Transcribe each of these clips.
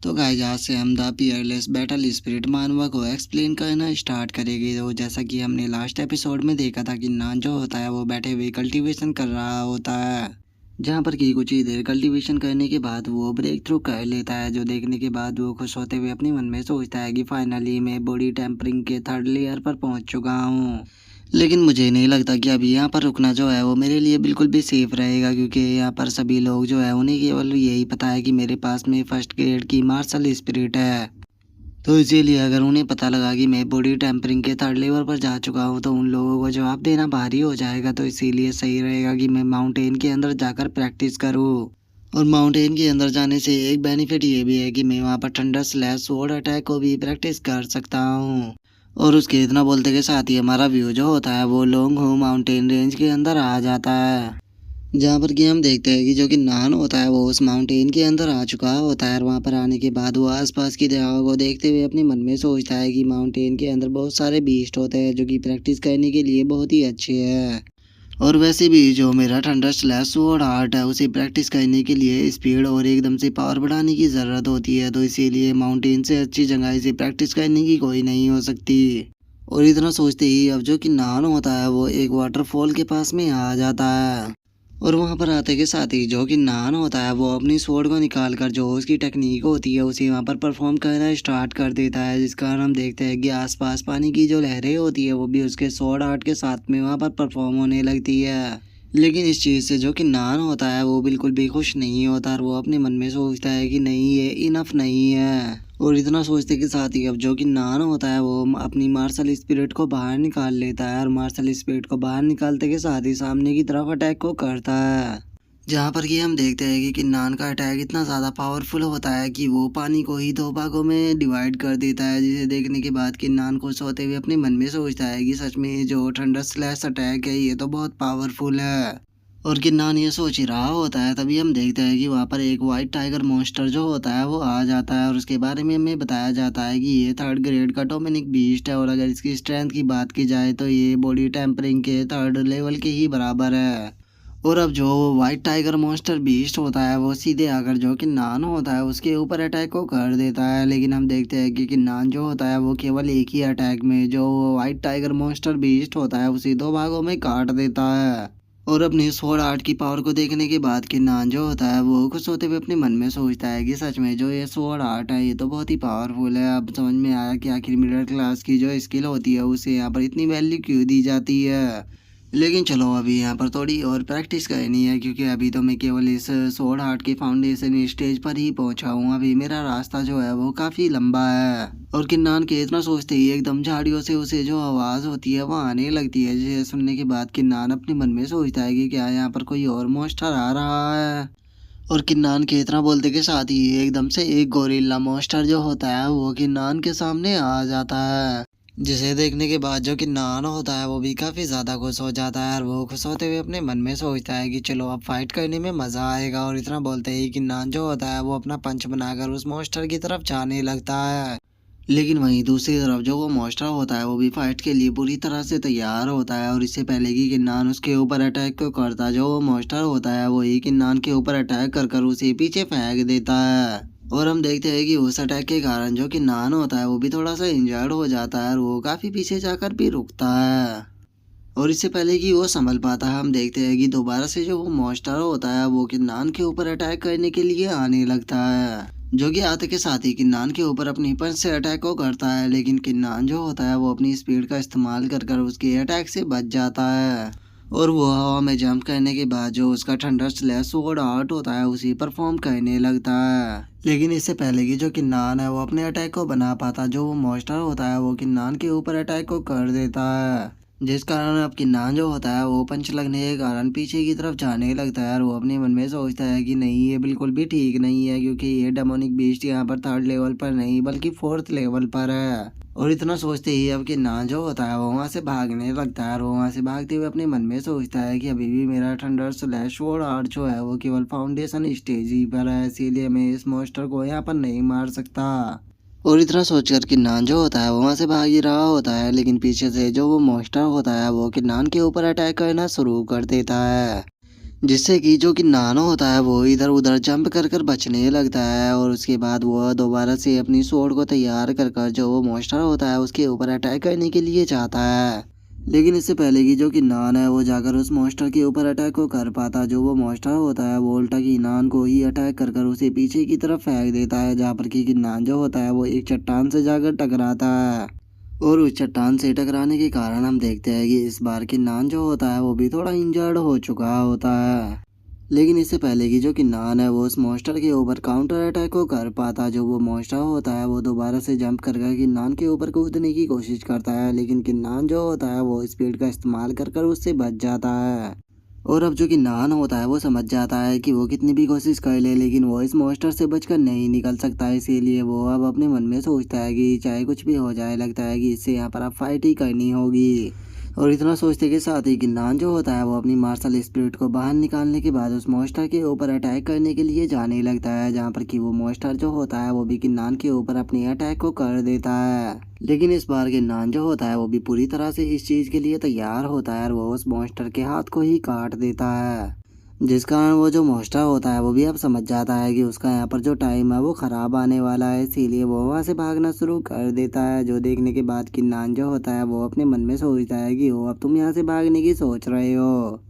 तो गाइस आज से हम द पीयरलेस बैटल स्पिरिट मानवा को एक्सप्लेन करना स्टार्ट करेंगे। तो जैसा कि हमने लास्ट एपिसोड में देखा था कि नान जो होता है वो बैठे हुए कल्टीवेशन कर रहा होता है, जहाँ पर कि कुछ ही देर कल्टीवेशन करने के बाद वो ब्रेक थ्रू कर लेता है, जो देखने के बाद वो खुश होते हुए अपने मन में सोचता है कि फाइनली मैं बॉडी टेम्परिंग के थर्ड लेयर पर पहुंच चुका हूँ। लेकिन मुझे नहीं लगता कि अभी यहाँ पर रुकना जो है वो मेरे लिए बिल्कुल भी सेफ रहेगा, क्योंकि यहाँ पर सभी लोग जो है उन्हें केवल यही पता है कि मेरे पास में फर्स्ट ग्रेड की मार्शल स्पिरिट है। तो इसीलिए अगर उन्हें पता लगा कि मैं बॉडी टेम्परिंग के थर्ड लेवल पर जा चुका हूँ तो उन लोगों को जवाब देना भारी हो जाएगा। तो इसीलिए सही रहेगा कि मैं माउंटेन के अंदर जाकर प्रैक्टिस करूँ। और माउंटेन के अंदर जाने से एक बेनिफिट ये भी है कि मैं वहाँ पर थंडर स्लैश स्वॉर्ड अटैक को भी प्रैक्टिस कर सकता हूँ। और उसके इतना बोलते के साथ ही हमारा व्यू जो होता है वो लॉन्ग हो माउंटेन रेंज के अंदर आ जाता है, जहाँ पर कि हम देखते हैं कि जो कि नान होता है वो उस माउंटेन के अंदर आ चुका होता है। और वहाँ पर आने के बाद वो आसपास की जगह को देखते हुए अपने मन में सोचता है कि माउंटेन के अंदर बहुत सारे बीस्ट होते हैं जो कि प्रैक्टिस करने के लिए बहुत ही अच्छे हैं। और वैसे भी जो मेरा थंडर स्लैश स्वॉर्ड आर्ट है उसे प्रैक्टिस करने के लिए स्पीड और एकदम से पावर बढ़ाने की ज़रूरत होती है। तो इसीलिए माउंटेन से अच्छी जगह इसे प्रैक्टिस करने की कोई नहीं हो सकती। और इतना सोचते ही अब जो कि नान होता है वो एक वाटरफॉल के पास में आ जाता है। और वहाँ पर आते के साथ ही जो कि नान होता है वो अपनी स्वॉर्ड को निकाल कर जो उसकी टेक्निक होती है उसे वहाँ पर परफॉर्म करना स्टार्ट कर देता है, जिस कारण हम देखते हैं कि आसपास पानी की जो लहरें होती है वो भी उसके स्वॉर्ड आर्ट के साथ में वहाँ पर परफॉर्म होने लगती है। लेकिन इस चीज़ से जो कि नान होता है वो बिल्कुल भी खुश नहीं होता और वो अपने मन में सोचता है कि नहीं ये इनफ नहीं है। और इतना सोचते के साथ ही अब जो कि नान होता है वो अपनी मार्शल स्पिरिट को बाहर निकाल लेता है और मार्शल स्पिरिट को बाहर निकालते के साथ ही सामने की तरफ अटैक को करता है, जहाँ पर कि हम देखते हैं कि किन्नान का अटैक इतना ज़्यादा पावरफुल होता है कि वो पानी को ही दो भागों में डिवाइड कर देता है, जिसे देखने के बाद किन्नान खुश होते हुए अपने मन में सोचता है कि सच में जो थंडर स्लैश अटैक है ये तो बहुत पावरफुल है। और किन्नान ये सोच ही रहा होता है तभी हम देखते हैं कि वहाँ पर एक वाइट टाइगर मॉन्स्टर जो होता है वो आ जाता है और उसके बारे में हमें बताया जाता है कि ये थर्ड ग्रेड का डोमिनिक बीस्ट है और अगर इसकी स्ट्रेंथ की बात की जाए तो ये बॉडी टेम्परिंग के थर्ड लेवल के ही बराबर है। और अब जो वाइट टाइगर मॉन्स्टर बीस्ट होता है वो सीधे आकर जो कि नान होता है उसके ऊपर अटैक को कर देता है। लेकिन हम देखते हैं कि नान जो होता है वो केवल एक ही अटैक में जो वाइट टाइगर मॉन्स्टर बीस्ट होता है उसे दो भागों में काट देता है। और अपनी स्वॉर्ड आर्ट की पावर को देखने के बाद कि नान जो होता है वो खुश होते हुए अपने मन में सोचता है कि सच में जो ये स्वॉर्ड आर्ट है ये तो बहुत ही पावरफुल है। अब समझ में आया कि आखिर मिडिल क्लास की जो स्किल होती है उसे यहाँ पर इतनी वैल्यू क्यों दी जाती है। लेकिन चलो अभी यहाँ पर थोड़ी और प्रैक्टिस करनी है, क्योंकि अभी तो मैं केवल इस स्वॉर्ड आर्ट के फाउंडेशन स्टेज पर ही पहुंचा हूँ। अभी मेरा रास्ता जो है वो काफ़ी लंबा है। और किन्नान के इतना सोचते ही एकदम झाड़ियों से उसे जो आवाज़ होती है वो आने लगती है, जिसे सुनने के बाद किन्नान अपने मन में सोचता है कि क्या यहाँ पर कोई और मॉन्स्टर आ रहा है। और किन्नान के इतना बोलते के साथ ही एकदम से एक गोरिल्ला मॉन्स्टर जो होता है वो किन्नान के सामने आ जाता है, जिसे देखने के बाद जो कि नान होता है वो भी काफ़ी ज़्यादा खुश हो जाता है और वो खुश होते हुए अपने मन में सोचता है कि चलो अब फाइट करने में मज़ा आएगा। और इतना बोलते ही कि नान जो होता है वो अपना पंच बनाकर उस मॉन्स्टर की तरफ जाने लगता है। लेकिन वहीं दूसरी तरफ जो वो मॉन्स्टर होता है वो भी फाइट के लिए पूरी तरह से तैयार होता है और इससे पहले कि किन्नान उसके ऊपर अटैक को करता, जो वो मॉन्स्टर होता है वही किन्नान के ऊपर अटैक कर कर उसे पीछे फेंक देता है। और हम देखते हैं कि उस अटैक के कारण जो कि नान होता है वो भी थोड़ा सा इंजर्ड हो जाता है और वो काफ़ी पीछे जाकर भी रुकता है। और इससे पहले कि वो संभल पाता है हम देखते हैं कि दोबारा से जो वो मॉन्स्टर होता है वो किन्नान के ऊपर अटैक करने के लिए आने लगता है, जो कि आते के साथ ही किन्नान के ऊपर अपनी पंच से अटैक को करता है। लेकिन किन्नान जो होता है वो अपनी स्पीड का इस्तेमाल कर कर उसके अटैक से बच जाता है और वो हवा में जंप करने के बाद जो उसका थंडर स्लैश स्वॉर्ड आर्ट होता है उसी परफॉर्म करने लगता है। लेकिन इससे पहले कि जो किन्नान है वो अपने अटैक को बना पाता, जो वो मॉन्स्टर होता है वो किन्नान के ऊपर अटैक को कर देता है, जिस कारण अब किन्नान जो होता है वो पंच लगने के कारण पीछे की तरफ जाने लगता है और वो अपने मन में सोचता है कि नहीं ये बिल्कुल भी ठीक नहीं है, क्योंकि ये डेमोनिक बीस्ट यहाँ पर थर्ड लेवल पर नहीं बल्कि फोर्थ लेवल पर है। और इतना सोचते ही अब किन्नान जो होता है वो वहाँ से भागने लगता है और वो वहाँ से भागते हुए अपने मन में सोचता है कि अभी भी मेरा थंडर स्लैश स्वॉर्ड आर्ट जो है वो केवल फाउंडेशन स्टेज ही पर है, इसीलिए मैं इस मॉन्स्टर को यहाँ पर नहीं मार सकता। और इतना सोचकर किन्नान जो होता है वो वहाँ से भाग ही रहा होता है, लेकिन पीछे से जो वो मॉन्स्टर होता है वो किन्नान के ऊपर अटैक करना शुरू कर देता है, जिससे कि जो कि नानो होता है वो इधर उधर जंप कर कर बचने लगता है और उसके बाद वो दोबारा से अपनी स्वॉर्ड को तैयार कर कर जो वो मॉन्स्टर होता है उसके ऊपर अटैक करने के लिए चाहता है। लेकिन इससे पहले कि जो कि नान है वो जाकर उस मॉन्स्टर के ऊपर अटैक को कर पाता, जो वो मॉन्स्टर होता है वो उल्टा की नान को ही अटैक कर कर उसे पीछे की तरफ फेंक देता है, जहाँ पर कि नान जो होता है वो एक चट्टान से जाकर टकराता है। और उस चट्टान से टकराने के कारण हम देखते हैं कि इस बार की नान जो होता है वो भी थोड़ा इंजर्ड हो चुका होता है। लेकिन इससे पहले कि जो कि नान है वो उस मॉन्स्टर के ऊपर काउंटर अटैक को कर पाता, जो वो मॉन्स्टर होता है वो दोबारा से जंप कर कर किन्नान के ऊपर कूदने की कोशिश करता है, लेकिन किन्नान जो होता है वो स्पीड का इस्तेमाल कर कर उससे बच जाता है। और अब जो कि नान होता है वो समझ जाता है कि वो कितनी भी कोशिश कर ले लेकिन वो इस मॉन्स्टर से बचकर नहीं निकल सकता, इसीलिए वो अब अपने मन में सोचता है कि चाहे कुछ भी हो जाए लगता है कि इससे यहाँ पर अब फाइट ही करनी होगी। और इतना सोचते के साथ ही गिन्नान जो होता है वो अपनी मार्शल स्पिरिट को बाहर निकालने के बाद उस मॉन्स्टर के ऊपर अटैक करने के लिए जाने लगता है, जहाँ पर कि वो मॉन्स्टर जो होता है वो भी गिन्नान के ऊपर अपनी अटैक को कर देता है। लेकिन इस बार गिन्नान जो होता है वो भी पूरी तरह से इस चीज़ के लिए तैयार होता है और वो उस मॉन्स्टर के हाथ को ही काट देता है, जिस कारण वो जो मॉन्स्टर होता है वो भी अब समझ जाता है कि उसका यहाँ पर जो टाइम है वो ख़राब आने वाला है, इसीलिए वो वहाँ से भागना शुरू कर देता है। जो देखने के बाद किन्नान जो होता है वो अपने मन में सोचता है कि ओ अब तुम यहाँ से भागने की सोच रहे हो,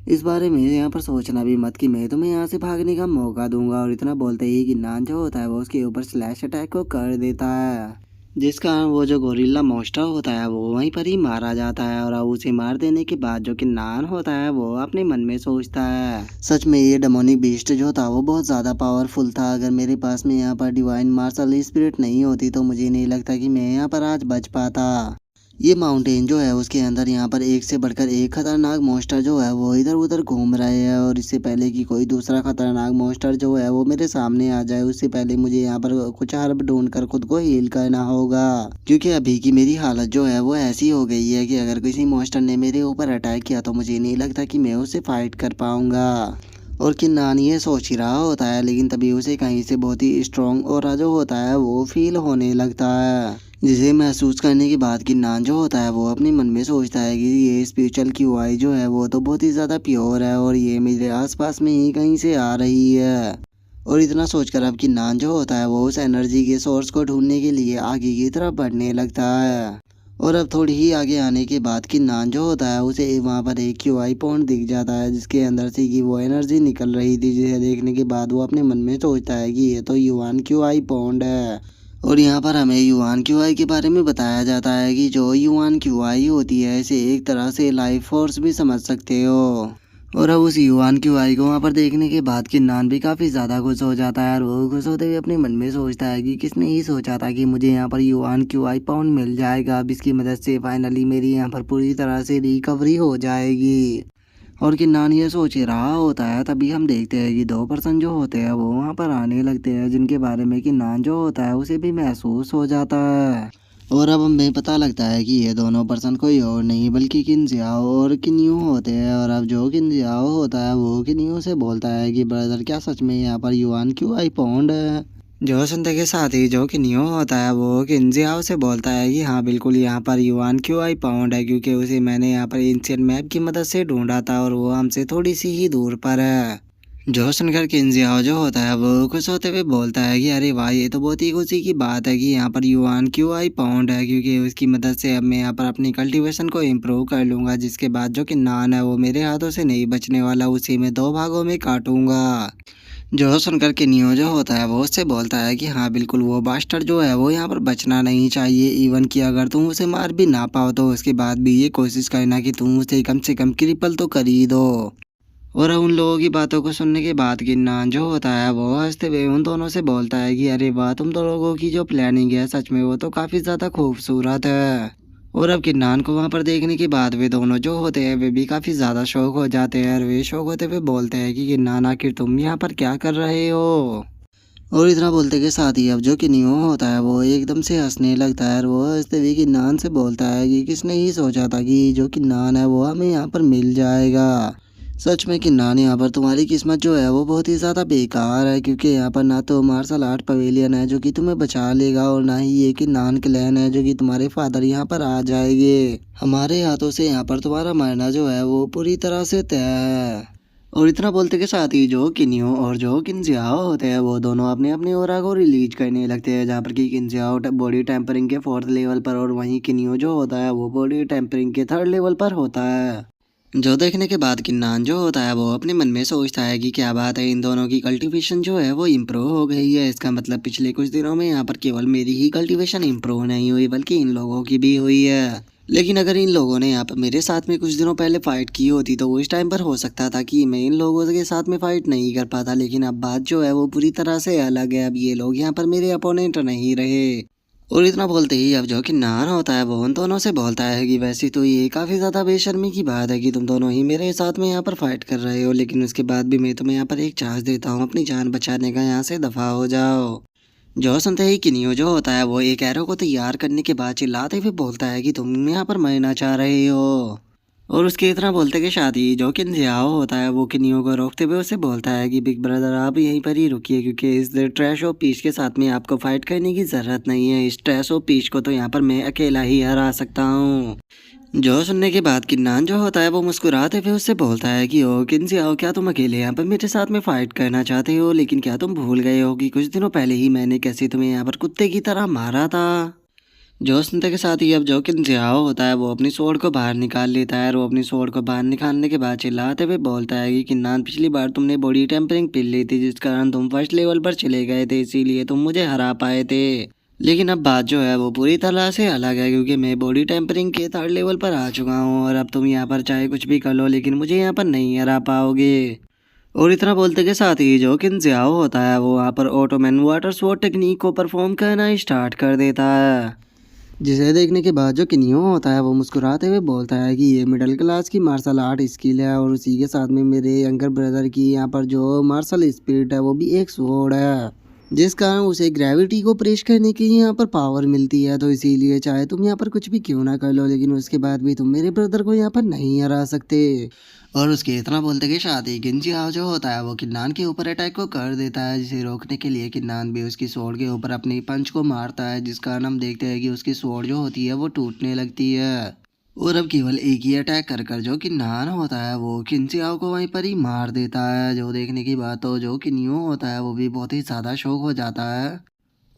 इस बारे में यहाँ पर सोचना भी मत कि मैं तुम्हें यहाँ से भागने का मौका दूंगा। और इतना बोलते ही किन्नान जो होता है वो उसके ऊपर स्लैश अटैक को कर देता है, जिस कारण वो जो गोरिल्ला मॉन्स्टर होता है वो वहीं पर ही मारा जाता है। और अब उसे मार देने के बाद जो कि नान होता है वो अपने मन में सोचता है सच में ये डेमोनिक बीस्ट जो था वो बहुत ज़्यादा पावरफुल था, अगर मेरे पास में यहाँ पर डिवाइन मार्शल स्पिरिट नहीं होती तो मुझे नहीं लगता कि मैं यहाँ पर आज बच पाता। ये माउंटेन जो है उसके अंदर यहाँ पर एक से बढ़कर एक खतरनाक मॉन्स्टर जो है वो इधर उधर घूम रहे हैं, और इससे पहले कि कोई दूसरा खतरनाक मॉन्स्टर जो है वो मेरे सामने आ जाए उससे पहले मुझे यहाँ पर कुछ हर्ब ढूंढ कर खुद को हील करना होगा, क्योंकि अभी की मेरी हालत जो है वो ऐसी हो गई है कि अगर किसी मॉन्स्टर ने मेरे ऊपर अटैक किया तो मुझे नहीं लगता कि मैं उससे फाइट कर पाऊंगा। और किन्नान ये सोच ही रहा होता है, लेकिन तभी उसे कहीं से बहुत ही स्ट्रॉन्ग और जो होता है वो फील होने लगता है, जिसे महसूस करने के बाद किन्नान जो होता है वो अपने मन में सोचता है कि ये स्पिरिचुअल की वाई जो है वो तो बहुत ही ज़्यादा प्योर है और ये मेरे आसपास में ही कहीं से आ रही है। और इतना सोचकर अब किन्नान जो होता है वो उस एनर्जी के सोर्स को ढूंढने के लिए आगे की तरफ बढ़ने लगता है। और अब थोड़ी ही आगे आने के बाद किन्नान जो होता है उसे वहाँ पर एक क्यूआई पॉइंट दिख जाता है, जिसके अंदर से कि वो एनर्जी निकल रही थी, जिसे देखने के बाद वो अपने मन में सोचता है कि ये तो युआन क्यूआई पॉइंट है। और यहाँ पर हमें युआन क्यूआई के बारे में बताया जाता है कि जो युआन क्यूआई होती है इसे एक तरह से लाइफ फोर्स भी समझ सकते हो। और अब उस युआन क्यूआई को वहाँ पर देखने के बाद किन्नान भी काफ़ी ज़्यादा खुश हो जाता है और वो खुश होते हुए अपने मन में सोचता है कि किसने ही सोचा था कि मुझे यहाँ पर युआन क्यूआई पाउंड मिल जाएगा, अब इसकी मदद से फाइनली मेरी यहाँ पर पूरी तरह से रिकवरी हो जाएगी। और किन्नान ये सोच ही रहा होता है तभी हम देखते हैं कि दो पर्सन जो होते हैं वो वहाँ पर आने लगते हैं, जिनके बारे में किन्नान जो होता है उसे भी महसूस हो जाता है। और अब हमें पता लगता है कि ये दोनों पर्सन कोई और नहीं बल्कि किनजियाओ और किन्यू होते हैं। और अब जो किनजियाओ होता है वो किन्यू से बोलता है कि ब्रदर क्या सच में यहाँ पर युआन क्यूआई पॉन्ड है। जो सुनते के साथ ही जो किन्यू होता है वो किनजियाओ से बोलता है कि हाँ बिल्कुल यहाँ पर युआन क्यूआई पॉन्ड है, क्योंकि उसे मैंने यहाँ पर एंशिएंट मैप की मदद से ढूंढा था और वो हमसे थोड़ी सी ही दूर पर है। जो सुनकर किनजियाओ जो होता है वो खुश होते हुए बोलता है कि अरे वाह ये तो बहुत ही खुशी की बात है कि यहाँ पर युआन क्यूआई पॉन्ड है, क्योंकि उसकी मदद से अब मैं यहाँ पर अपनी कल्टीवेशन को इम्प्रूव कर लूँगा, जिसके बाद जो कि नान है वो मेरे हाथों से नहीं बचने वाला, उसी में दो भागों में काटूंगा। जो सुनकर किन्यू जो होता है वो उससे बोलता है कि हाँ बिल्कुल वो बास्टर जो है वो यहाँ पर बचना नहीं चाहिए, इवन कि अगर तुम उसे मार भी ना पाओ तो उसके बाद भी ये कोशिश करना कि तुम उसे कम से कम क्रिपल तो कर ही दो। और उन लोगों की बातों को सुनने के बाद किन्नान जो होता है वो हंसते हुए उन दोनों से बोलता है कि अरे वाह तुम तो लोगों की जो प्लानिंग है सच में वो तो काफ़ी ज़्यादा खूबसूरत है। और अब किन्नान को वहाँ पर देखने के बाद वे दोनों जो होते हैं वे भी काफ़ी ज़्यादा शौक हो जाते हैं और वे शौक होते हुए बोलते हैं कि किन्नान आखिर तुम यहाँ पर क्या कर रहे हो। और इतना बोलते के साथ ही अब जो किन्यू होता है वो एकदम से हंसने लगता है और वो हंसते हुए किन्नान से बोलता है कि किसने ही सोचा था कि जो किन्नान है वो हमें यहाँ पर मिल जाएगा। सच में किन्नान यहाँ पर तुम्हारी किस्मत जो है वो बहुत ही ज़्यादा बेकार है, क्योंकि यहाँ पर ना तो मार्शल आर्ट पवेलियन है जो कि तुम्हें बचा लेगा और ना ही ये किन्नान क्लैन है जो कि तुम्हारे फादर यहाँ पर आ जाएंगे। हमारे हाथों से यहाँ पर तुम्हारा मरना जो है वो पूरी तरह से तय है। और इतना बोलते के साथ ही जो किन्यो और जो किनजियाओ होते हैं वो दोनों अपने अपने ओरा को रिलीज करने लगते हैं, जहाँ पर कि किनजियाओ बॉडी टेम्परिंग के 4th लेवल पर और वहीं किन्यो जो होता है वो बॉडी टेम्परिंग के 3rd लेवल पर होता है। जो देखने के बाद किन्नान जो होता है वो अपने मन में सोचता है कि क्या बात है, इन दोनों की कल्टीवेशन जो है वो इम्प्रूव हो गई है। इसका मतलब पिछले कुछ दिनों में यहाँ पर केवल मेरी ही कल्टीवेशन इम्प्रूव नहीं हुई बल्कि इन लोगों की भी हुई है। लेकिन अगर इन लोगों ने यहाँ पर मेरे साथ में कुछ दिनों पहले फाइट की होती तो वो इस टाइम पर हो सकता था कि मैं इन लोगों के साथ में फाइट नहीं कर पाता। लेकिन अब बात जो है वो पूरी तरह से अलग है, अब ये लोग यहाँ पर मेरे अपोनेंट नहीं रहे। और इतना बोलते ही अब जो कि नान होता है वो उन दोनों से बोलता है कि वैसे तो ये काफ़ी ज़्यादा बेशर्मी की बात है कि तुम दोनों ही मेरे साथ में यहाँ पर फाइट कर रहे हो, लेकिन उसके बाद भी मैं तुम्हें यहाँ पर एक चांस देता हूँ अपनी जान बचाने का, यहाँ से दफ़ा हो जाओ। जो सुनते ही किनियो जो होता है वो एक एरो को तैयार करने के बाद चिल्लाते हुए बोलता है कि तुम यहाँ पर मरना चाह रहे हो। और उसके इतना बोलते के साथ ही जो किनजियाओ होता है वो किनियो को रोकते हुए उसे बोलता है कि बिग ब्रदर आप यहीं पर ही रुकिए, क्योंकि इस ट्रैश ऑफ पीच के साथ में आपको फाइट करने की ज़रूरत नहीं है। इस ट्रैश ऑफ पीच को तो यहाँ पर मैं अकेला ही हरा सकता हूँ। जो सुनने के बाद किन्नान जो होता है वो मुस्कुराते हुए उससे बोलता है कि ओ किनजियाओ, क्या तुम अकेले यहाँ पर मेरे साथ में फाइट करना चाहते हो? लेकिन क्या तुम भूल गए हो कि कुछ दिनों पहले ही मैंने कैसे तुम्हें यहाँ पर कुत्ते की तरह मारा था? जो सुनते के साथ ही अब जो किनजियाओ होता है वो अपनी स्वॉर्ड को बाहर निकाल लेता है और वो अपनी स्वॉर्ड को बाहर निकालने के बाद चिल्लाते हुए बोलता है कि किन्नान, पिछली बार तुमने बॉडी टेम्परिंग पी ली थी जिस कारण तुम फर्स्ट लेवल पर चले गए थे, इसीलिए तुम मुझे हरा पाए थे। लेकिन अब बात जो है वो पूरी तरह से अलग है, क्योंकि मैं बॉडी टेम्परिंग के 3rd लेवल पर आ चुका हूँ और अब तुम यहाँ पर चाहे कुछ भी कर लो लेकिन मुझे यहाँ पर नहीं हरा पाओगे। और इतना बोलते के साथ ही जो किनजियाओ होता है वो वहाँ पर ऑटोमैन वाटर स्वॉर्ड टेक्निक को परफॉर्म करना स्टार्ट कर देता है, जिसे देखने के बाद जो किन्यो होता है वो मुस्कुराते हुए बोलता है कि ये मिडिल क्लास की मार्शल आर्ट स्किल है और उसी के साथ में मेरे यंगर ब्रदर की यहाँ पर जो मार्शल स्पिरिट है वो भी एक स्वॉर्ड है, जिस कारण उसे ग्रेविटी को प्रेस करने की यहाँ पर पावर मिलती है। तो इसीलिए चाहे तुम यहाँ पर कुछ भी क्यों ना कर लो लेकिन उसके बाद भी तुम मेरे ब्रदर को यहाँ पर नहीं हरा सकते। और उसके इतना बोलते के साथ ही किनजियाओ जो होता है वो किन्नान के ऊपर अटैक को कर देता है, जिसे रोकने के लिए किन्नान भी उसकी स्वॉर्ड के ऊपर अपनी पंच को मारता है, जिस कारण हम देखते हैं कि उसकी स्वॉर्ड जो होती है वो टूटने लगती है। और अब केवल एक ही अटैक कर कर जो किन्नान होता है वो किनजियाओ को वहीं पर ही मार देता है। जो देखने की बात तो जो किन्यो होता है वो भी बहुत ही ज़्यादा शौक हो जाता है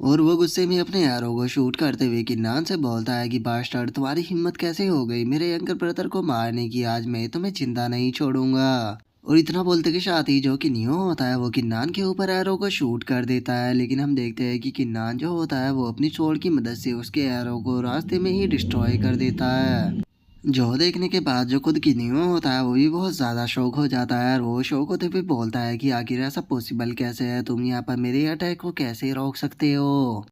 और वो गुस्से में अपने एरो को शूट करते हुए किन्नान से बोलता है कि बास्टर्ड, तुम्हारी हिम्मत कैसे हो गई मेरे यंगर ब्रदर को मारने की? आज मैं तुम्हें जिंदा नहीं छोड़ूंगा। और इतना बोलते के साथ ही जो किन्यो होता है वो किन्नान के ऊपर एरो को शूट कर देता है, लेकिन हम देखते हैं कि किन्नान जो होता है वो अपनी स्वॉर्ड की मदद से उसके एरो को रास्ते में ही डिस्ट्रॉय कर देता है। जो देखने के बाद जो खुद किन्यो होता है वो भी बहुत ज़्यादा शौक हो जाता है और वो शौक होते हुए बोलता है कि आखिर ऐसा पॉसिबल कैसे है, तुम यहाँ पर मेरे अटैक को कैसे रोक सकते हो?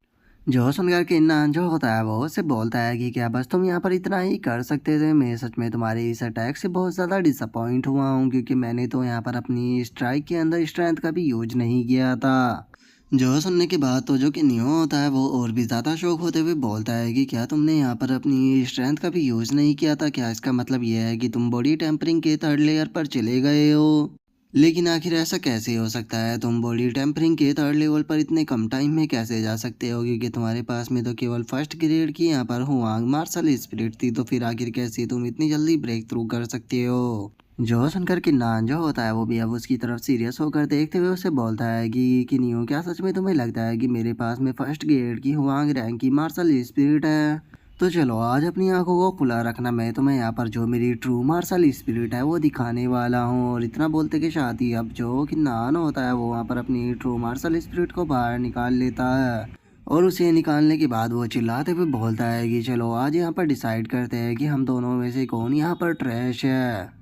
जो सुनकर किन्नान जो होता है वो उससे बोलता है कि क्या बस तुम यहाँ पर इतना ही कर सकते थे? मैं सच में तुम्हारे इस अटैक से बहुत ज़्यादा डिसअपॉइंट हुआ हूँ, क्योंकि मैंने तो यहाँ पर अपनी स्ट्राइक के अंदर स्ट्रेंथ का भी यूज नहीं किया था। जो सुनने के बाद तो जो कि नियो होता है वो और भी ज़्यादा शौक होते हुए बोलता है कि क्या तुमने यहाँ पर अपनी स्ट्रेंथ का भी यूज़ नहीं किया था? क्या इसका मतलब ये है कि तुम बॉडी टेम्परिंग के 3rd लेयर पर चले गए हो? लेकिन आखिर ऐसा कैसे हो सकता है? तुम बॉडी टेम्परिंग के 3rd लेवल पर इतने कम टाइम में कैसे जा सकते हो? क्योंकि तुम्हारे पास में तो केवल फर्स्ट ग्रेड की यहाँ पर हुआंग मार्शल स्पिरिट थी, तो फिर आखिर कैसे तुम इतनी जल्दी ब्रेक थ्रू कर सकते हो? जो सुनकर किन्नान जो होता है वो भी अब उसकी तरफ सीरियस होकर देखते हुए उससे बोलता है कि किन्नियो, क्या सच में तुम्हें लगता है कि मेरे पास में फर्स्ट ग्रेड की हुआंग रैंक की मार्शल स्पिरिट है? तो चलो आज अपनी आंखों को खुला रखना, मैं तुम्हें यहाँ पर जो मेरी ट्रू मार्शल स्पिरिट है वो दिखाने वाला हूँ। और इतना बोलते के साथ ही अब जो किन्नान होता है वो वहाँ पर अपनी ट्रू मार्शल स्पिरिट को बाहर निकाल लेता है और उसे निकालने के बाद वो चिल्लाते हुए बोलता है कि चलो आज यहाँ पर डिसाइड करते हैं कि हम दोनों में से कौन यहाँ पर ट्रैश है।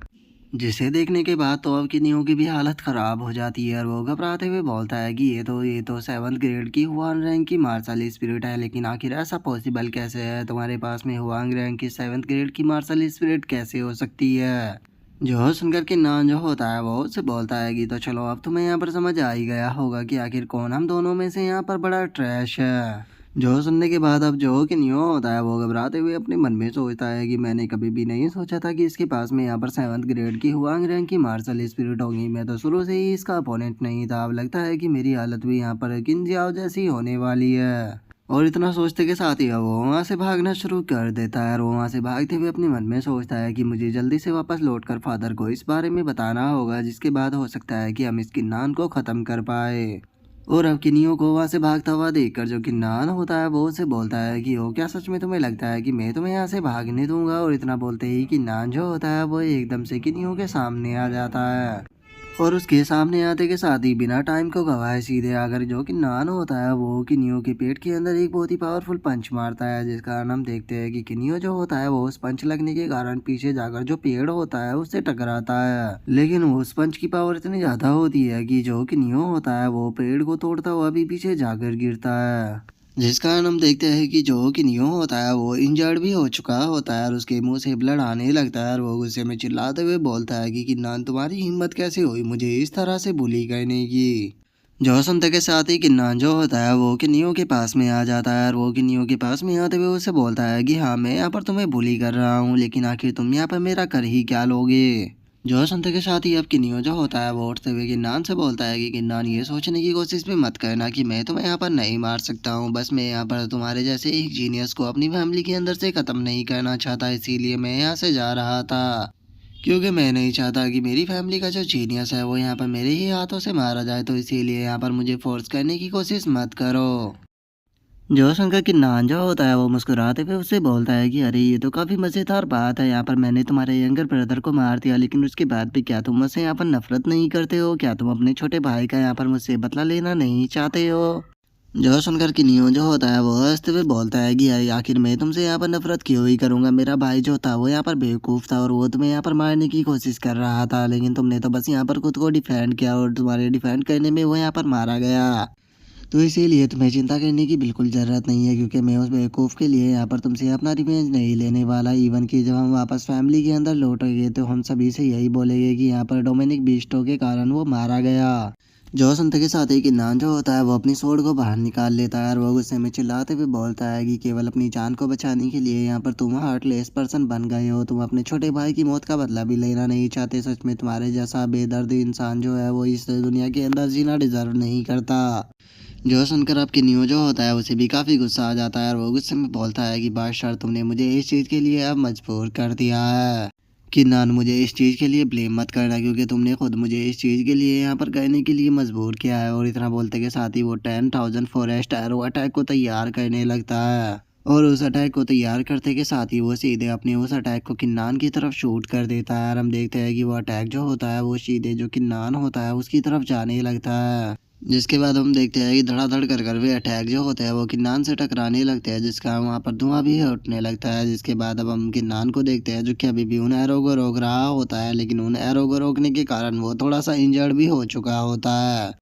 जिसे देखने के बाद तो अब किन्नियों की भी हालत ख़राब हो जाती है और वो घबराते हुए बोलता है कि ये तो 7th ग्रेड की हुआंग रैंक की मार्शल स्पिरिट है, लेकिन आखिर ऐसा पॉसिबल कैसे है? तुम्हारे पास में हुआंग रैंक की 7th ग्रेड की मार्शल स्पिरिट कैसे हो सकती है? जो सुनकर के नान जो होता है वो उससे बोलता है कि तो चलो अब तुम्हें यहाँ पर समझ आ ही गया होगा कि आखिर कौन हम दोनों में से यहाँ पर बड़ा ट्रैश है। जो सुनने के बाद अब जो किन्यो होता है वो घबराते हुए अपने मन में सोचता है कि मैंने कभी भी नहीं सोचा था कि इसके पास में यहाँ पर 7th ग्रेड की हुआंग रैंक की मार्शल स्पिरिट होगी। मैं तो शुरू से ही इसका अपोनेंट नहीं था। अब लगता है कि मेरी हालत भी यहाँ पर किनजियाओ जैसी होने वाली है। और इतना सोचते के साथ ही वो वहाँ से भागना शुरू कर देता है और वो वहाँ से भागते हुए अपने मन में सोचता है कि मुझे जल्दी से वापस लौटकर फादर को इस बारे में बताना होगा, जिसके बाद हो सकता है कि हम इस किन्नान को ख़त्म कर पाए। और अब किन्नियों को वहाँ से भागता हुआ देखकर जो किन्नान होता है वो उसे बोलता है कि ओ क्या सच में तुम्हें लगता है कि मैं तुम्हें यहाँ से भागने दूंगा। और इतना बोलते ही किन्नान जो होता है वो एकदम से किन्नियों के सामने आ जाता है और उसके सामने आते के साथ ही बिना टाइम को गवाए सीधे आकर जो कि नान होता है वो किनियो के पेट के अंदर एक बहुत ही पावरफुल पंच मारता है, जिस कारण हम देखते हैं कि किनियो जो होता है वो उस पंच लगने के कारण पीछे जाकर जो पेड़ होता है उससे टकराता है। लेकिन उस पंच की पावर इतनी ज्यादा होती है कि जो किनियो होता है वो पेड़ को तोड़ता हुआ भी पीछे जाकर गिरता है, जिस कारण हम देखते हैं कि जो कि नियो होता है वो इंजर्ड भी हो चुका होता है और उसके मुंह से ब्लड आने लगता है और वो गुस्से में चिल्लाते हुए बोलता है कि किन्नान तुम्हारी हिम्मत कैसे हुई मुझे इस तरह से बुली करने की। जो सुनते के साथ ही किन्नान जो होता है वो किन्नियों के पास में आ जाता है और वो किन्नियों के पास में आते हुए उसे बोलता है कि हाँ मैं यहाँ पर तुम्हें बुली कर रहा हूँ, लेकिन आखिर तुम यहाँ पर मेरा कर ही क्या लोगे। जो सुनते के साथ ही अब किन्नियो जो होता है वो उठते हुए किन्नान से बोलता है कि किन्नान ये सोचने की कोशिश भी मत करना कि मैं तुम्हें यहाँ पर नहीं मार सकता हूँ, बस मैं यहाँ पर तुम्हारे जैसे एक जीनियस को अपनी फैमिली के अंदर से ख़त्म नहीं करना चाहता, इसीलिए मैं यहाँ से जा रहा था, क्योंकि मैं नहीं चाहता कि मेरी फैमिली का जो जीनियस है वो यहाँ पर मेरे ही हाथों से मारा जाए, तो इसीलिए यहाँ पर मुझे फोर्स करने की कोशिश मत करो। जो शंकर की नान जो होता है वो मुस्कुराते हुए उससे बोलता है कि अरे ये तो काफी मजेदार बात है, यहाँ पर मैंने तुम्हारे यंगर ब्रदर को मार दिया लेकिन उसके बाद भी क्या तुम मुझसे यहाँ पर नफरत नहीं करते हो, क्या तुम अपने छोटे भाई का यहाँ पर मुझसे बदला लेना नहीं चाहते हो। जो सुनकर कि नियो जो होता है वो हंसते हुए बोलता है कि अरे आखिर मैं तुमसे यहाँ पर नफरत क्यों ही करूंगा, मेरा भाई जो था वो यहाँ पर बेवकूफ़ था और वो तुम्हें यहाँ पर मारने की कोशिश कर रहा था, लेकिन तुमने तो बस यहाँ पर खुद को डिफेंड किया और तुम्हारे डिफेंड करने में वो यहाँ पर मारा गया, तो इसीलिए तुम्हें चिंता करने की बिल्कुल ज़रूरत नहीं है, क्योंकि मैं उस बेवकूफ़ के लिए यहाँ पर तुमसे अपना रिवेंज नहीं लेने वाला। इवन कि जब हम वापस फैमिली के अंदर लौटेंगे तो हम सभी से यही बोलेंगे कि यहाँ पर डोमिनिक बिस्टो के कारण वो मारा गया। जो सुनते के साथ ही किन्नान जो होता है वो अपनी स्वॉर्ड को बाहर निकाल लेता है और वो गुस्से में चिल्लाते हुए बोलता है कि केवल अपनी जान को बचाने के लिए यहाँ पर तुम हार्टलेस पर्सन बन गए हो, तुम अपने छोटे भाई की मौत का बदला भी लेना नहीं चाहते। सच में तुम्हारे जैसा बेदर्द इंसान जो है वो इस दुनिया के अंदर जीना डिजर्व नहीं करता। जो सुनकर आपकी न्यू जो होता है उसे भी काफ़ी गुस्सा आ जाता है और वो गुस्से में बोलता है कि बादशाह तुमने मुझे इस चीज़ के लिए अब मजबूर कर दिया है, कि नान मुझे इस चीज़ के लिए ब्लेम मत करना, क्योंकि तुमने खुद मुझे इस चीज़ के लिए यहाँ पर कहने के लिए मजबूर किया है। और इतना बोलते के साथ ही वो 10,000 फॉरेस्ट एरो अटैक को तैयार करने लगता है और उस अटैक को तैयार करते के साथ ही वो सीधे अपने उस अटैक को किन्नान की तरफ शूट कर देता है और हम देखते हैं कि वो अटैक जो होता है वो सीधे जो किन्नान होता है उसकी तरफ जाने लगता है, जिसके बाद हम देखते हैं कि धड़ाधड़ कर वे अटैक जो होते हैं वो किन्नान से टकराने लगते हैं, जिसका वहाँ पर धुआं भी उठने लगता है। जिसके बाद अब हम किन्नान को देखते हैं जो कि अभी भी उन एरो को रोक रहा होता है, लेकिन उन एरो को रोकने के कारण वो थोड़ा सा इंजर्ड भी हो चुका होता है।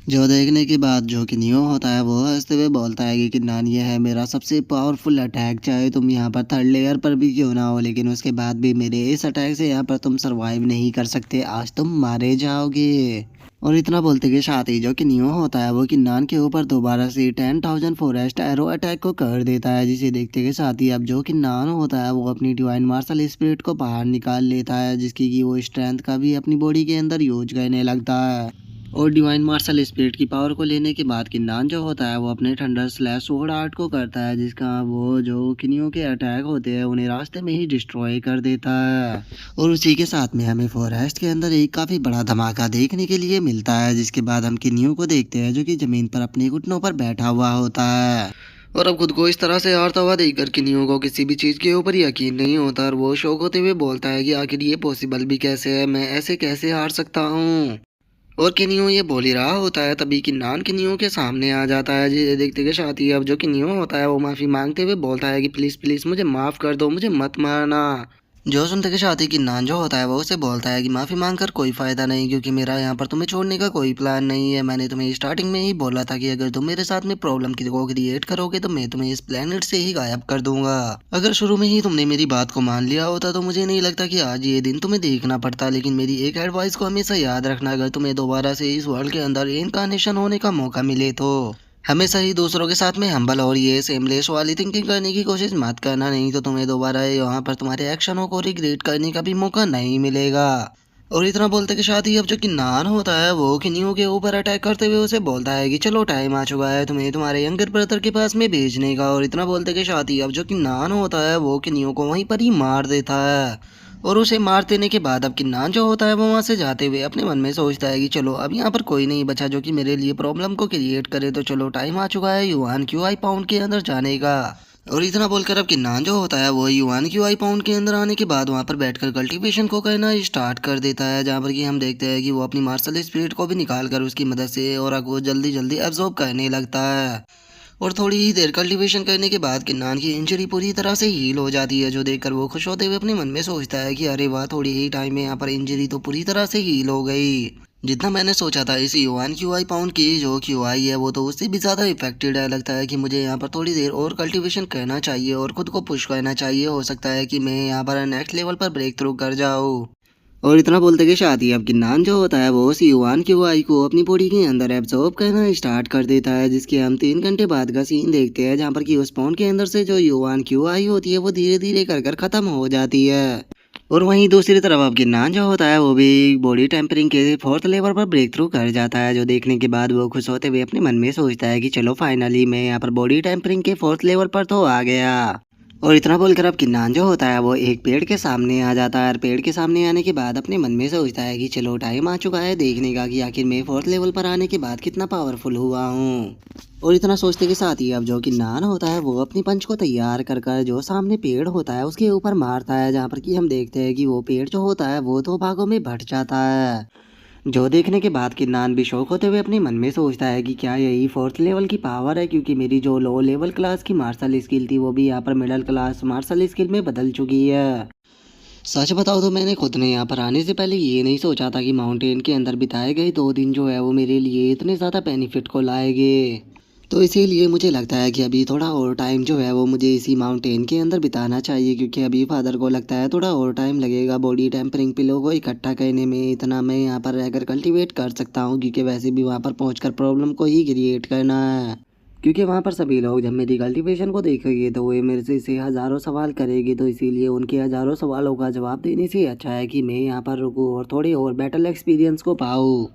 जो देखने के बाद जो कि नियो होता है वो हंसते हुए बोलता है कि किन्नान ये है मेरा सबसे पावरफुल अटैक, चाहे तुम यहाँ पर थर्ड लेयर पर भी क्यों ना हो, लेकिन उसके बाद भी मेरे इस अटैक से यहाँ पर तुम सरवाइव नहीं कर सकते, आज तुम मारे जाओगे। और इतना बोलते के साथ ही जो कि नियो होता है वो किन्नान के ऊपर दोबारा से 10,000 फॉरेस्ट एरो अटैक को कर देता है, जिसे देखते के साथ ही अब जो किन्नान होता है वो अपनी डिवाइन मार्शल स्पिरिट को बाहर निकाल लेता है, जिसकी कि वो स्ट्रेंथ का भी अपनी बॉडी के अंदर यूज करने लगता है। और डिवाइन मार्शल स्पिरिट की पावर को लेने के बाद किन्नान जो होता है वो अपने थंडर स्लैश स्वॉर्ड आर्ट को करता है, जिसका वो जो किनियों के अटैक होते हैं उन्हें रास्ते में ही डिस्ट्रॉय कर देता है। और उसी के साथ में हमें फॉरेस्ट के अंदर एक काफ़ी बड़ा धमाका देखने के लिए मिलता है, जिसके बाद हम किनियों को देखते हैं जो कि ज़मीन पर अपने घुटनों पर बैठा हुआ होता है और अब खुद को इस तरह से हारता हुआ देखकर किनियो को किसी भी चीज़ के ऊपर यकीन नहीं होता और वो शौक होते हुए बोलता है कि आखिर ये पॉसिबल भी कैसे है, मैं ऐसे कैसे हार सकता हूँ। और किनियो ये बोल ही रहा होता है तभी किन्नान किनियो के सामने आ जाता है, जिसे देखते के साथ ही अब जो किनियो होता है वो माफ़ी मांगते हुए बोलता है कि प्लीज़ प्लीज़ मुझे माफ़ कर दो, मुझे मत मारना। जो सुनते के साथ ही किन्नान जो होता है वो उसे बोलता है कि माफ़ी मांगकर कोई फ़ायदा नहीं, क्योंकि मेरा यहाँ पर तुम्हें छोड़ने का कोई प्लान नहीं है। मैंने तुम्हें स्टार्टिंग में ही बोला था कि अगर तुम मेरे साथ में प्रॉब्लम को क्रिएट करोगे तो मैं तुम्हें इस प्लेनेट से ही गायब कर दूंगा। अगर शुरू में ही तुमने मेरी बात को मान लिया होता तो मुझे नहीं लगता कि आज ये दिन तुम्हें देखना पड़ता, लेकिन मेरी एक एडवाइस को हमेशा याद रखना, अगर तुम्हें दोबारा से इस वर्ल्ड के अंदर इनकारनेशन होने का मौका मिले तो हमेशा ही दूसरों के साथ में हम्बल और ये सेमलेस वाली थिंकिंग करने की कोशिश मत करना, नहीं तो तुम्हें दोबारा यहाँ पर तुम्हारे एक्शनों को रिग्रेट करने का भी मौका नहीं मिलेगा। और इतना बोलते के साथ ही अब जो किन्नान होता है वो किन्नियों के ऊपर अटैक करते हुए उसे बोलता है कि चलो टाइम आ चुका है तुम्हें तुम्हारे यंगर ब्रदर के पास में भेजने का। और इतना बोलते के साथ ही अब जो किन्नान होता है वो किन्नियों को वहीं पर ही मार देता है। और उसे मार देने के बाद अब किन्नान जो होता है वो वहां से जाते हुए अपने मन में सोचता है कि चलो अब यहाँ पर कोई नहीं बचा जो कि मेरे लिए प्रॉब्लम को क्रिएट करे, तो चलो टाइम आ चुका है युआन क्यूआई पाउंड के अंदर जाने का। और इतना बोलकर अब किन्नान जो होता है वो युआन क्यूआई पाउंड के अंदर आने के बाद वहां पर बैठकर कल्टीवेशन को करना स्टार्ट कर देता है, जहां पर कि हम देखते हैं कि वो अपनी मार्शल स्पिरिट को भी निकाल कर उसकी मदद से और वो जल्दी जल्दी एब्जॉर्ब करने लगता है। और थोड़ी ही देर कल्टीवेशन करने के बाद किन्नान की इंजरी पूरी तरह से हील हो जाती है, जो देखकर वो खुश होते हुए अपने मन में सोचता है कि अरे वाह, थोड़ी ही टाइम में यहाँ पर इंजरी तो पूरी तरह से हील हो गई। जितना मैंने सोचा था इस युआन क्यूआई पाउंड की जो क्यूआई है वो तो उससे भी ज़्यादा इफेक्टेड है। लगता है कि मुझे यहाँ पर थोड़ी देर और कल्टीवेशन करना चाहिए और खुद को पुश करना चाहिए, हो सकता है कि मैं यहाँ पर नेक्स्ट लेवल पर ब्रेक थ्रू कर जाऊँ। और इतना बोलते के साथ ही अब किन्नान जो होता है वो उस युआन क्यूआई को अपनी बॉडी के अंदर एब्जॉर्ब करना स्टार्ट कर देता है, जिसके हम 3 घंटे बाद का सीन देखते हैं, जहाँ पर कि उस पाउंड के अंदर से जो युआन क्यूआई होती है वो धीरे धीरे कर कर खत्म हो जाती है। और वहीं दूसरी तरफ अब किन्नान जो होता है वो भी बॉडी टेम्परिंग के 4th लेवल पर ब्रेक थ्रू कर जाता है, जो देखने के बाद वो खुश होते हुए अपने मन में सोचता है कि चलो फाइनली मैं यहाँ पर बॉडी टेम्परिंग के 4th लेवल पर तो आ गया। और इतना बोलकर अब किन्नान जो होता है वो एक पेड़ के सामने आ जाता है, और पेड़ के सामने आने के बाद अपने मन में सोचता है कि चलो टाइम आ चुका है देखने का कि आखिर मैं 4th लेवल पर आने के बाद कितना पावरफुल हुआ हूँ। और इतना सोचते के साथ ही अब जो किन्नान होता है वो अपनी पंच को तैयार कर कर जो सामने पेड़ होता है उसके ऊपर मारता है, जहाँ पर कि हम देखते हैं कि वो पेड़ जो होता है वो 2 भागों में बट जाता है। जो देखने के बाद किन्नान भी शौक होते हुए अपने मन में सोचता है कि क्या यही 4th लेवल की पावर है, क्योंकि मेरी जो लो लेवल क्लास की मार्शल स्किल थी वो भी यहाँ पर मिडिल क्लास मार्शल स्किल में बदल चुकी है। सच बताओ तो मैंने खुद ने यहाँ पर आने से पहले ये नहीं सोचा था कि माउंटेन के अंदर बिताए गए 2 दिन जो है वो मेरे लिए इतने ज़्यादा बेनिफिट को लाएंगे। तो इसीलिए मुझे लगता है कि अभी थोड़ा और टाइम जो है वो मुझे इसी माउंटेन के अंदर बिताना चाहिए, क्योंकि अभी फादर को लगता है थोड़ा और टाइम लगेगा बॉडी टेम्परिंग पिलो को इकट्ठा करने में। इतना मैं यहाँ पर रहकर कल्टीवेट कर सकता हूँ, क्योंकि वैसे भी वहाँ पर पहुँच प्रॉब्लम को ही क्रिएट करना है। क्योंकि वहाँ पर सभी लोग जब मेरी कल्टीवेशन को देखेंगे तो वे मेरे से हज़ारों सवाल करेंगे, तो इसीलिए उनके हज़ारों सवालों का जवाब देने से अच्छा है कि मैं यहाँ पर रुकूँ और थोड़े और बैटल एक्सपीरियंस को पाऊँ।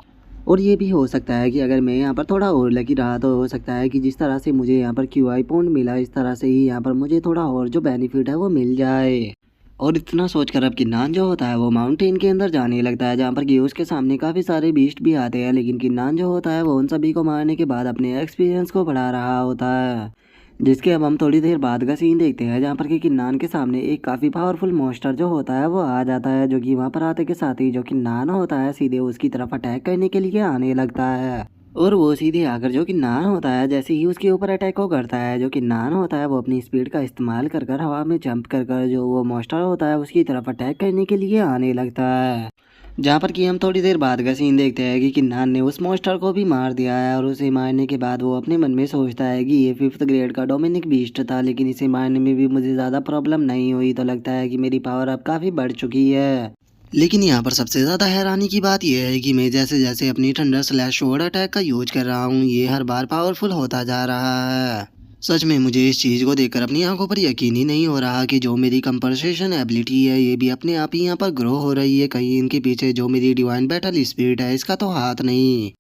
और ये भी हो सकता है कि अगर मैं यहाँ पर थोड़ा और लकी रहा तो हो सकता है कि जिस तरह से मुझे यहाँ पर क्यूआई पॉइंट मिला इस तरह से ही यहाँ पर मुझे थोड़ा और जो बेनिफिट है वो मिल जाए। और इतना सोचकर अब किन्नान जो होता है वो माउंटेन के अंदर जाने लगता है, जहाँ पर कि उसके सामने काफ़ी सारे बीस्ट भी आते हैं, लेकिन किन्नान जो होता है वो उन सभी को मारने के बाद अपने एक्सपीरियंस को बढ़ा रहा होता है। जिसके अब हम थोड़ी देर बाद का सीन देखते हैं, जहाँ पर कि किन्नान के सामने एक काफ़ी पावरफुल मॉन्स्टर जो होता है वो आ जाता है, जो कि वहाँ पर आते के साथ ही जो किन्नान होता है सीधे उसकी तरफ अटैक करने के लिए आने लगता है। और वो सीधे आकर जो किन्नान होता है जैसे ही उसके ऊपर अटैक को करता है, जो किन्नान होता है वो अपनी स्पीड का इस्तेमाल कर कर हवा में जंप कर कर जो वो मॉन्स्टर होता है उसकी तरफ अटैक करने के लिए आने लगता है। जहाँ पर कि हम थोड़ी देर बाद का सीन देखते हैं कि किन्नान ने उस मॉन्स्टर को भी मार दिया है, और उसे मारने के बाद वो अपने मन में सोचता है कि ये 5th ग्रेड का डोमिनिक बीस्ट था, लेकिन इसे मारने में भी मुझे ज़्यादा प्रॉब्लम नहीं हुई, तो लगता है कि मेरी पावर अब काफ़ी बढ़ चुकी है। लेकिन यहाँ पर सबसे ज़्यादा हैरानी की बात यह है कि मैं जैसे जैसे अपनी थंडर स्लैश स्वॉर्ड अटैक का यूज कर रहा हूँ ये हर बार पावरफुल होता जा रहा है। सच में मुझे इस चीज़ को देखकर अपनी आंखों पर यकीन ही नहीं हो रहा कि जो मेरी कंपनसेशन एबिलिटी है ये भी अपने आप ही यहाँ पर ग्रो हो रही है। कहीं इनके पीछे जो मेरी डिवाइन बैटल स्पिरिट है इसका तो हाथ नहीं।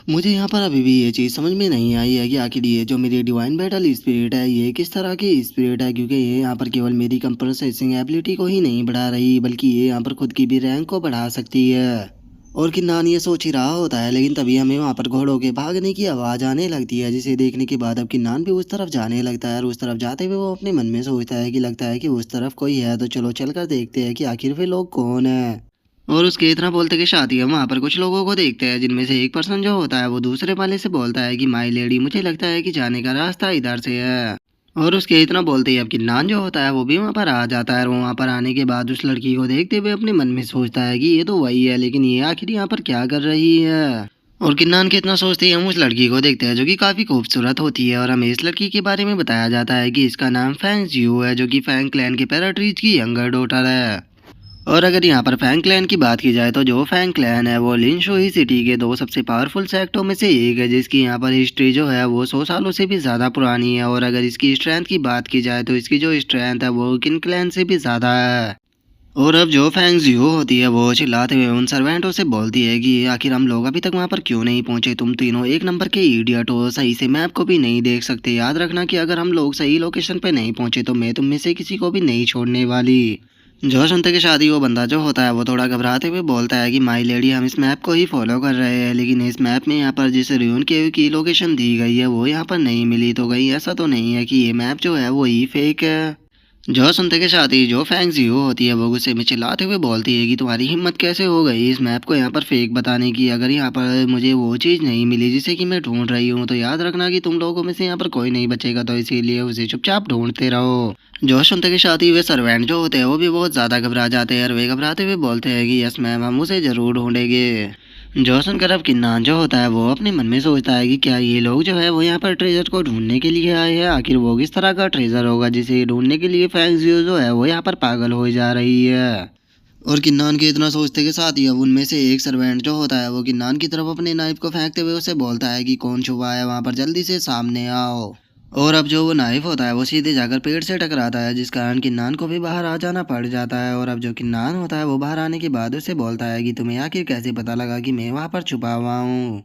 मुझे यहाँ पर अभी भी ये चीज़ समझ में नहीं आई है कि आखिर ये जो मेरी डिवाइन बैटल स्पिरिट है ये किस तरह की स्पिरिट है, क्योंकि ये यहाँ पर केवल मेरी कंपनसेशन एबिलिटी को ही नहीं बढ़ा रही बल्कि ये यहाँ पर खुद की भी रैंक को बढ़ा सकती है। और किन्नान ये सोच ही रहा होता है, लेकिन तभी हमें वहाँ पर घोड़ों के भागने की आवाज़ आने लगती है, जिसे देखने के बाद अब किन्नान भी उस तरफ जाने लगता है। और उस तरफ जाते हुए वो अपने मन में सोचता है कि लगता है कि उस तरफ कोई है, तो चलो चल कर देखते हैं कि आखिर वे लोग कौन है। और उसके इतना बोलते के साथ ही हम वहाँ पर कुछ लोगों को देखते हैं, जिनमें से एक पर्सन जो होता है वो दूसरे वाले से बोलता है कि माई लेडी मुझे लगता है कि जाने का रास्ता इधर से है। और उसके इतना बोलते ही अब किन्नान जो होता है वो भी वहाँ पर आ जाता है, और वहाँ पर आने के बाद उस लड़की को देखते हुए अपने मन में सोचता है कि ये तो वही है, लेकिन ये आखिर यहाँ पर क्या कर रही है। और किन्नान के इतना सोचते ही हम उस लड़की को देखते हैं जो कि काफ़ी खूबसूरत होती है, और हमें इस लड़की के बारे में बताया जाता है कि इसका नाम फैंग जियो है, जो कि फैंग क्लैन के पैराट्रीज की यंगर डॉटर है। और अगर यहाँ पर फैंग क्लैन की बात की जाए तो जो फैंग क्लैन है वो लिनशोई सिटी के 2 सबसे पावरफुल सेक्टों में से एक है, जिसकी यहाँ पर हिस्ट्री जो है वो 100 सालों से भी ज़्यादा पुरानी है। और अगर इसकी स्ट्रेंथ की बात की जाए तो इसकी जो स्ट्रेंथ है वो किन क्लैन से भी ज़्यादा है। और अब जो फैंग जियो होती है वो चिल्लाते हुए उन सर्वेंटों से बोलती है कि आखिर हम लोग अभी तक वहां पर क्यों नहीं पहुंचे। तुम तीनों एक नंबर के इडियट हो, सही से मैप को भी नहीं देख सकते। याद रखना कि अगर हम लोग सही लोकेशन पे नहीं पहुंचे तो मैं तुम में से किसी को भी नहीं छोड़ने वाली। जो सुनते के शादी वो बंदा जो होता है वो थोड़ा घबराते हुए बोलता है कि माई लेडी, हम इस मैप को ही फॉलो कर रहे हैं, लेकिन इस मैप में यहाँ पर जिस र्यून केव की लोकेशन दी गई है वो यहाँ पर नहीं मिली। तो कहीं ऐसा तो नहीं है कि ये मैप जो है वो ही फेक है। जो सुनते के साथ ही जो फैंग जियो होती है वो गुस्से में चिल्लाते हुए बोलती है कि तुम्हारी हिम्मत कैसे हो गई इस मैप को यहाँ पर फेक बताने की। अगर यहाँ पर मुझे वो चीज़ नहीं मिली जिसे कि मैं ढूंढ रही हूँ तो याद रखना कि तुम लोगों में से यहाँ पर कोई नहीं बचेगा, तो इसीलिए उसे चुपचाप ढूंढते रहो। जो सुनते के साथ ही वे सर्वेंट जो होते हैं वो भी बहुत ज़्यादा घबरा जाते हैं और वे घबराते हुए बोलते हैं कि यस मैम, हम उसे ज़रूर ढूंढेंगे। जो सुनकर अब किन्नान जो होता है वो अपने मन में सोचता है कि क्या ये लोग जो है वो यहाँ पर ट्रेजर को ढूंढने के लिए आए हैं। आखिर वो किस तरह का ट्रेजर होगा जिसे ढूंढने के लिए फैंग जियो जो है वो यहाँ पर पागल हो जा रही है। और किन्नान के इतना सोचते के साथ ही अब उनमें से एक सर्वेंट जो होता है वो किन्नान की तरफ अपने नाइफ को फेंकते हुए उसे बोलता है कि कौन छुपा है वहां पर, जल्दी से सामने आओ। और अब जो वो नाइफ होता है वो सीधे जाकर पेड़ से टकराता है जिस कारण किन्नान को भी बाहर आ जाना पड़ जाता है। और अब जो किन्नान होता है वो बाहर आने के बाद उसे बोलता है कि तुम्हें आखिर कैसे पता लगा कि मैं वहां पर छुपा हुआ हूँ।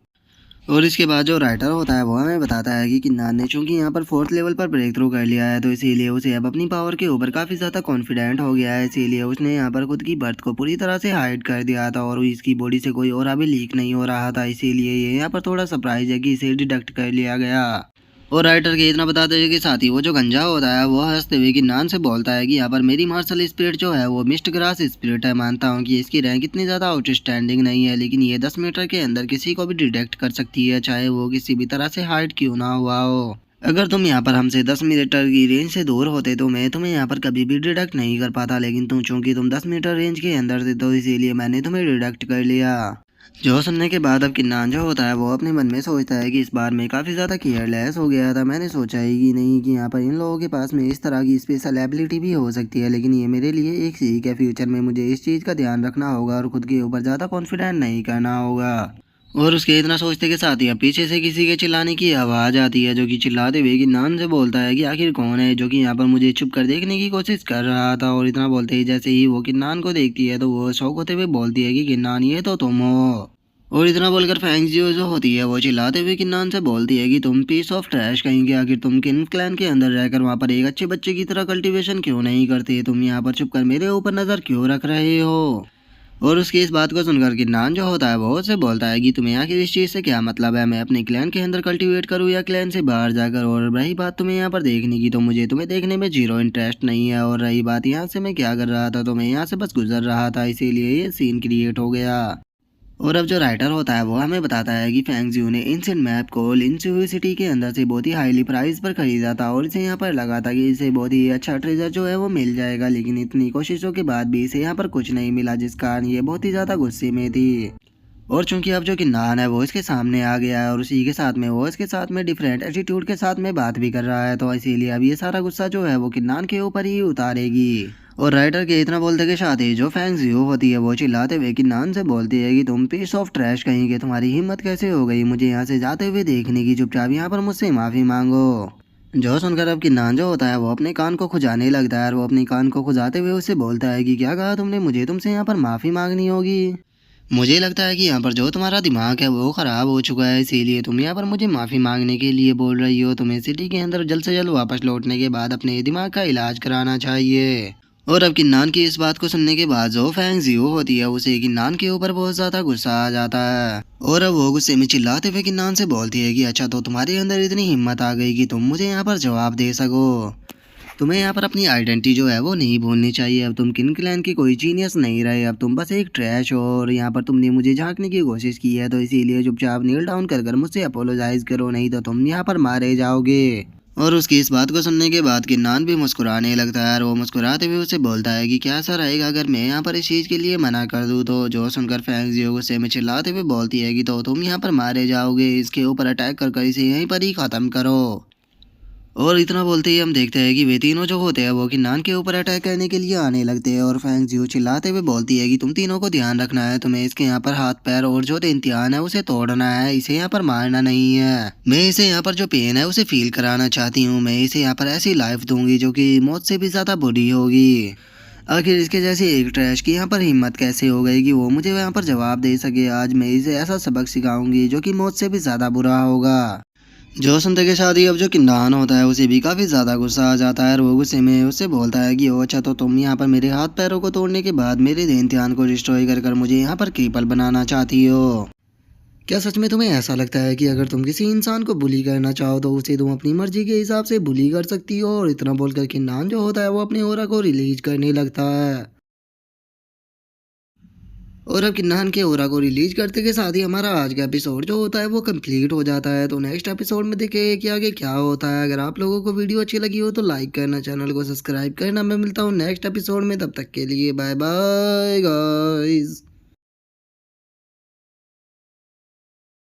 और इसके बाद जो राइटर होता है वो हमें बताता है कि किन्नान ने चूंकि यहाँ पर फोर्थ लेवल पर ब्रेक थ्रू कर लिया है तो इसीलिए उसे अब अपनी पावर के ऊपर काफ़ी ज़्यादा कॉन्फिडेंट हो गया है। इसीलिए उसने यहाँ पर खुद की बर्थ को पूरी तरह से हाइड कर दिया था और इसकी बॉडी से कोई और अभी लीक नहीं हो रहा था। इसीलिए ये यहाँ पर थोड़ा सरप्राइज है कि इसे डिडक्ट कर लिया गया। और राइटर के इतना बताते हैं कि साथ ही वो जो गंजा होता है वो हंसते हुए किन्नान से बोलता है कि यहाँ पर मेरी मार्शल स्पिरिट जो है वो मिस्ट ग्रास स्पिरिट है। मानता हूँ कि इसकी रैंक इतनी ज़्यादा आउटस्टैंडिंग नहीं है, लेकिन ये 10 मीटर के अंदर किसी को भी डिटेक्ट कर सकती है, चाहे वो किसी भी तरह से हाइड क्यों ना हुआ हो। अगर तुम यहाँ पर हमसे 10 मीटर की रेंज से दूर होते तो मैं तुम्हें यहाँ पर कभी भी डिटेक्ट नहीं कर पाता, लेकिन तुम चूंकि तुम 10 मीटर रेंज के अंदर थे तो इसीलिए मैंने तुम्हें डिटेक्ट कर लिया। जो सुनने के बाद अब किन्नान जो होता है वो अपने मन में सोचता है कि इस बार मैं काफ़ी ज़्यादा केयरलेस हो गया था। मैंने सोचा ही कि नहीं कि यहाँ पर इन लोगों के पास में इस तरह की स्पेशल एबिलिटी भी हो सकती है, लेकिन ये मेरे लिए एक सीख है। फ्यूचर में मुझे इस चीज़ का ध्यान रखना होगा और खुद के ऊपर ज़्यादा कॉन्फिडेंट नहीं करना होगा। और उसके इतना सोचते के साथ ही अब पीछे से किसी के चिल्लाने की आवाज़ आती है जो कि चिल्लाते हुए किन्नान से बोलता है कि आखिर कौन है जो कि यहाँ पर मुझे छुप कर देखने की कोशिश कर रहा था। और इतना बोलते ही जैसे ही वो किन्नान को देखती है तो वो शौक होते हुए बोलती है कि किन्नान, ये तो तुम हो। और इतना बोलकर फैंग जियो जो होती है वो चिल्लाते हुए किन्नान से बोलती है कि तुम पीस ऑफ ट्रैश कहेंगे, आखिर तुम किन क्लैन के अंदर रहकर वहाँ पर एक अच्छे बच्चे की तरह कल्टीवेशन क्यों नहीं करते, तुम यहाँ पर छुपकर मेरे ऊपर नज़र क्यों रख रहे हो। और उसकी इस बात को सुनकर किन्नान जो होता है वो उससे बोलता है कि तुम्हें आखिर इस चीज़ से क्या मतलब है, मैं अपने क्लैन के अंदर कल्टीवेट करूँ या क्लैन से बाहर जाकर। और रही बात तुम्हें यहाँ पर देखने की तो मुझे तुम्हें देखने में जीरो इंटरेस्ट नहीं है। और रही बात यहाँ से मैं क्या कर रहा था तो मैं यहाँ से बस गुजर रहा था, इसीलिए ये सीन क्रिएट हो गया। और अब जो राइटर होता है वो हमें बताता है कि फैंग जियो ने एंशिएंट मैप को लिनसुई सिटी के अंदर से बहुत ही हाईली प्राइस पर खरीदा था और इसे यहाँ पर लगा था कि इसे बहुत ही अच्छा ट्रेजर जो है वो मिल जाएगा, लेकिन इतनी कोशिशों के बाद भी इसे यहाँ पर कुछ नहीं मिला जिस कारण ये बहुत ही ज़्यादा गुस्से में थी। और चूंकि अब जो किन्नान है वो इसके सामने आ गया है और उसी के साथ में वो इसके साथ में डिफरेंट एटीट्यूड के साथ में बात भी कर रहा है, तो इसीलिए अब ये सारा गुस्सा जो है वो किन्नान के ऊपर ही उतारेगी। और राइटर के इतना बोलते के साथ ही जो फैंग जियो होती है वो चिल्लाते हुए किन्नान से बोलती है कि तुम पीस ऑफ ट्रैश कहेंगे, तुम्हारी हिम्मत कैसे हो गई मुझे यहाँ से जाते हुए देखने की, चुपचाप यहाँ पर मुझसे माफ़ी मांगो। जो सुनकर अब किन्नान जो होता है वो अपने कान को खुजाने लगता है और वो अपने कान को खुजाते हुए उससे बोलता है कि क्या कहा तुमने, मुझे तुमसे यहाँ पर माफ़ी मांगनी होगी। मुझे लगता है कि यहाँ पर जो तुम्हारा दिमाग है वो ख़राब हो चुका है, इसीलिए तुम यहाँ पर मुझे माफ़ी मांगने के लिए बोल रही हो। तुम्हें सिटी के अंदर जल्द से जल्द वापस लौटने के बाद अपने दिमाग का इलाज कराना चाहिए। और अब किन्नान की इस बात को सुनने के बाद जो फैंग जियो होती है उसे किन्नान के ऊपर बहुत ज़्यादा गुस्सा आ जाता है और अब वो गुस्से में चिल्लाते हुए किन्नान से बोलती है कि अच्छा तो तुम्हारे अंदर इतनी हिम्मत आ गई कि तुम मुझे यहाँ पर जवाब दे सको। तुम्हें यहाँ पर अपनी आइडेंटिटी जो है वो नहीं भूलनी चाहिए। अब तुम किन क्लैन की कोई जीनियस नहीं रहे, अब तुम बस एक ट्रैश हो और यहाँ पर तुमने मुझे झांकने की कोशिश की है, तो इसीलिए चुपचाप नील डाउन कर मुझसे अपोलोजाइज करो, नहीं तो तुम यहाँ पर मारे जाओगे। और उसकी इस बात को सुनने के बाद किन्नान भी मुस्कुराने लगता है और वो मुस्कुराते हुए उसे बोलता है कि क्या ऐसा रहेगा अगर मैं यहाँ पर इस चीज़ के लिए मना कर दूँ। तो जो सुनकर फैंग जियो गुस्से में चिल्लाते हुए बोलती है कि तो तुम यहाँ पर मारे जाओगे, इसके ऊपर अटैक कर इसे यहीं पर ही ख़त्म करो। और इतना बोलते ही हम देखते हैं कि वे तीनों जो होते हैं वो किन्नान के ऊपर अटैक करने के लिए आने लगते हैं और फैंग जियो चिल्लाते हुए बोलती है कि तुम तीनों को ध्यान रखना है, तुम्हें इसके यहाँ पर हाथ पैर और जो इम्तिहान है उसे तोड़ना है, इसे यहाँ पर मारना नहीं है। मैं इसे यहाँ पर जो पेन है उसे फील कराना चाहती हूँ, मैं इसे यहाँ पर ऐसी लाइफ दूंगी जो कि मौत से भी ज़्यादा बुरी होगी। आखिर इसके जैसे एक ट्रैश की यहाँ पर हिम्मत कैसे हो गई कि वो मुझे यहाँ पर जवाब दे सके। आज मैं इसे ऐसा सबक सिखाऊंगी जो कि मौत से भी ज़्यादा बुरा होगा। जो सुनते के साथ ही अब जो किन्नान होता है उसे भी काफ़ी ज़्यादा गुस्सा आ जाता है और वो गुस्से में उससे बोलता है कि ओ अच्छा, तो तुम यहाँ पर मेरे हाथ पैरों को तोड़ने के बाद मेरे ध्यान ध्यान को डिस्ट्रॉय कर कर मुझे यहाँ पर क्रिपल बनाना चाहती हो। क्या सच में तुम्हें ऐसा लगता है कि अगर तुम किसी इंसान को बुली करना चाहो तो उसे तुम अपनी मर्जी के हिसाब से बुली कर सकती हो? और इतना बोलकर किन्नान जो होता है वो अपने ऑरा को रिलीज करने लगता है। और अब किन्नान के ऑरा को रिलीज करते के साथ ही हमारा आज का एपिसोड जो होता है वो कंप्लीट हो जाता है। तो नेक्स्ट एपिसोड में देखें कि आगे क्या होता है। अगर आप लोगों को वीडियो अच्छी लगी हो तो लाइक करना, चैनल को सब्सक्राइब करना। मैं मिलता हूँ नेक्स्ट एपिसोड में, तब तक के लिए बाय बाय गाइस।